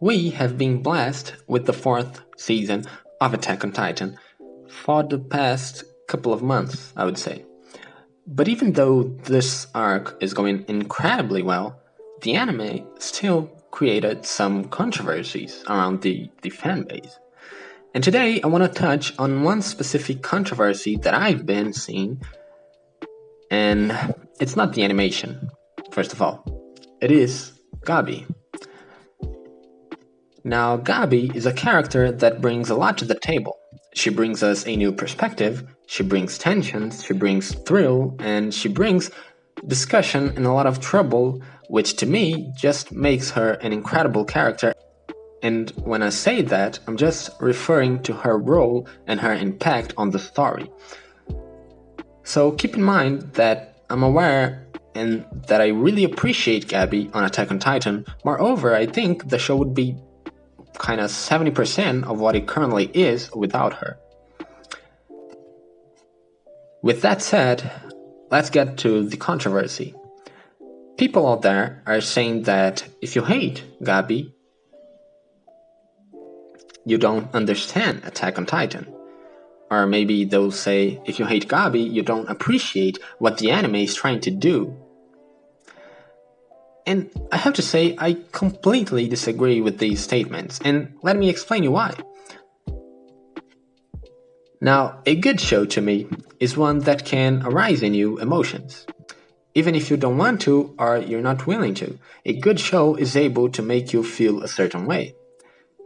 We have been blessed with the fourth season of Attack on Titan for the past couple of months, I would say. But even though this arc is going incredibly well, the anime still created some controversies around the fanbase. And today I want to touch on one specific controversy that I've been seeing, and it's not the animation, first of all. It is Gabi. Now, Gabi is a character that brings a lot to the table. She brings us a new perspective, she brings tensions, she brings thrill, and she brings discussion and a lot of trouble, which to me just makes her an incredible character. And when I say that, I'm just referring to her role and her impact on the story. So keep in mind that I'm aware and that I really appreciate Gabi on Attack on Titan. Moreover, I think the show would be kind of 70% of what it currently is without her. With that said, let's get to the controversy. People out there are saying that if you hate Gabi, you don't understand Attack on Titan. Or maybe they'll say, if you hate Gabi, you don't appreciate what the anime is trying to do. And I have to say, I completely disagree with these statements, and let me explain you why. Now, a good show to me is one that can arise in you emotions. Even if you don't want to or you're not willing to, a good show is able to make you feel a certain way.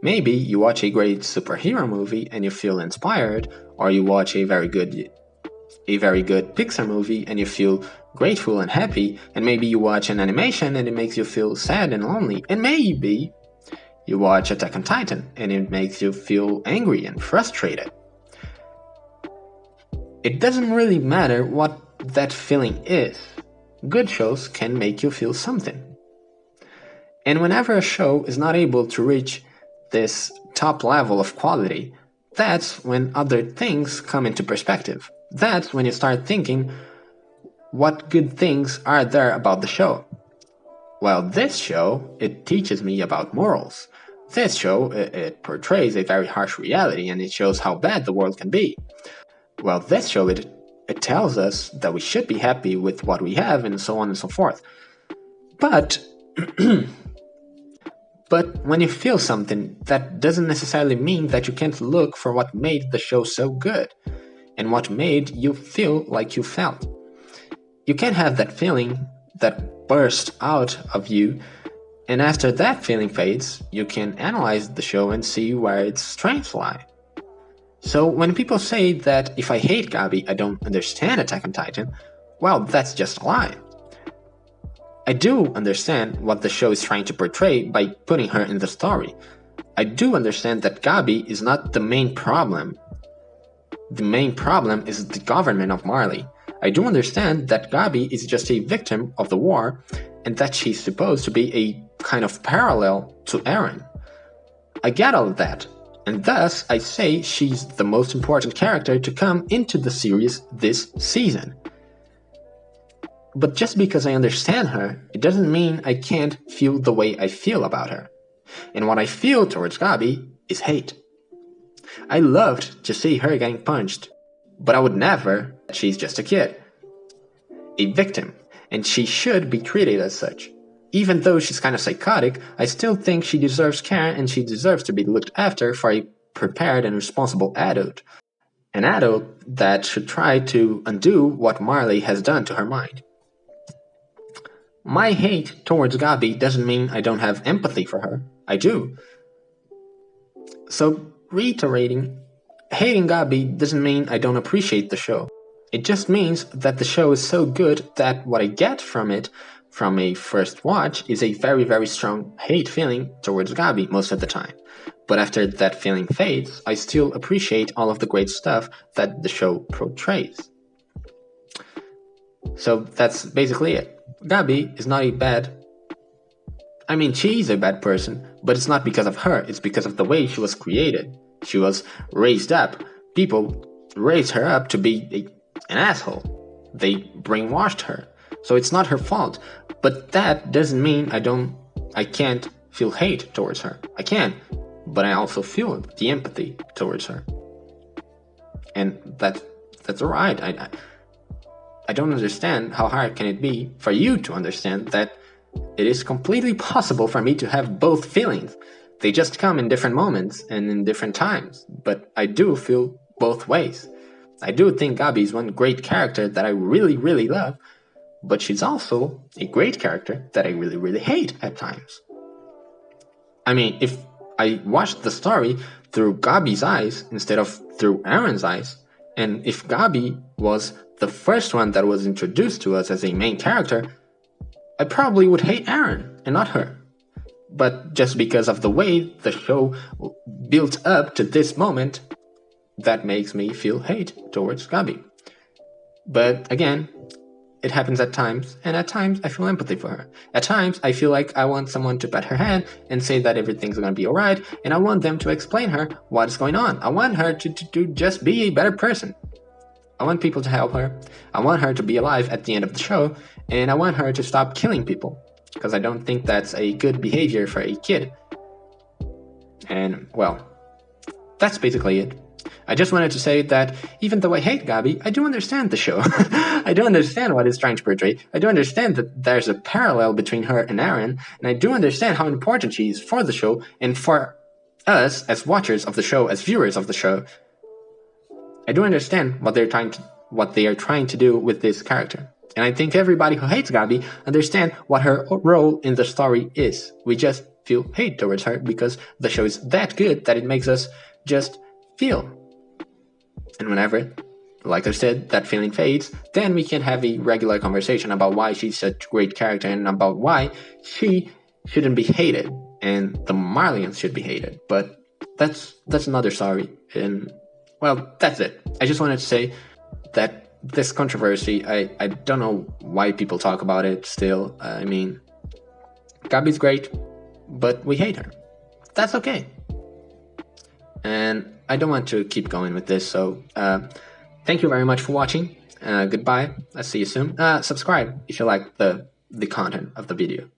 Maybe you watch a great superhero movie and you feel inspired, or you watch a very good Pixar movie and you feel grateful and happy, and maybe you watch an animation and it makes you feel sad and lonely, and maybe you watch Attack on Titan and it makes you feel angry and frustrated. It doesn't really matter what that feeling is. Good shows can make you feel something. And whenever a show is not able to reach this top level of quality, that's when other things come into perspective. That's when you start thinking, what good things are there about the show? Well, this show, it teaches me about morals. This show, it portrays a very harsh reality and it shows how bad the world can be. Well, this show, it tells us that we should be happy with what we have and so on and so forth. But But when you feel something, that doesn't necessarily mean that you can't look for what made the show so good and what made you feel like you felt. You can have that feeling that burst out of you, and after that feeling fades, you can analyze the show and see where its strengths lie. So when people say that if I hate Gabi, I don't understand Attack on Titan, well, that's just a lie. I do understand what the show is trying to portray by putting her in the story. I do understand that Gabi is not the main problem. The main problem is the government of Marley. I do understand that Gabi is just a victim of the war and that she's supposed to be a kind of parallel to Eren. I get all of that, and thus I say she's the most important character to come into the series this season. But just because I understand her, it doesn't mean I can't feel the way I feel about her. And what I feel towards Gabi is hate. I loved to see her getting punched, but I would never. She's just a kid. A victim, and she should be treated as such. Even though she's kind of psychotic, I still think she deserves care and she deserves to be looked after for a prepared and responsible adult. An adult that should try to undo what Marley has done to her mind. My hate towards Gabi doesn't mean I don't have empathy for her. I do. So, reiterating, hating Gabi doesn't mean I don't appreciate the show. It just means that the show is so good that what I get from it, from a first watch, is a very, very strong hate feeling towards Gabi most of the time. But after that feeling fades, I still appreciate all of the great stuff that the show portrays. So that's basically it. Gabi is not a bad... I mean, she is a bad person, but it's not because of her, it's because of the way she was created. She was raised up. People raised her up to be an asshole. They brainwashed her. So it's not her fault. But that doesn't mean I can't feel hate towards her. I can, but I also feel the empathy towards her. And that's alright. I don't understand how hard can it be for you to understand that it is completely possible for me to have both feelings. They just come in different moments and in different times, but I do feel both ways. I do think Gabi is one great character that I really, really love, but she's also a great character that I really, really hate at times. I mean, if I watched the story through Gabi's eyes instead of through Aaron's eyes, and if Gabi was the first one that was introduced to us as a main character, I probably would hate Aaron and not her. But just because of the way the show built up to this moment, that makes me feel hate towards Gabi. But again, it happens at times, and at times I feel empathy for her. At times I feel like I want someone to pat her hand and say that everything's gonna be alright, and I want them to explain her what is going on. I want her to just be a better person. I want people to help her. I want her to be alive at the end of the show, and I want her to stop killing people, because I don't think that's a good behavior for a kid. And, well, that's basically it. I just wanted to say that even though I hate Gabi, I do understand the show. I do understand what it's trying to portray. I do understand that there's a parallel between her and Aaron, and I do understand how important she is for the show and for us as watchers of the show, as viewers of the show. I do understand what they are trying to do with this character. And I think everybody who hates Gabi understands what her role in the story is. We just feel hate towards her because the show is that good that it makes us just feel. And whenever, like I said, that feeling fades, then we can have a regular conversation about why she's such a great character and about why she shouldn't be hated and the Marlians should be hated. But that's another story. And, well, that's it. I just wanted to say that this controversy, I don't know why people talk about it still. I mean, Gabi's great, but we hate her. That's okay. And I don't want to keep going with this, so thank you very much for watching. Goodbye. I'll see you soon. Subscribe if you like the content of the video.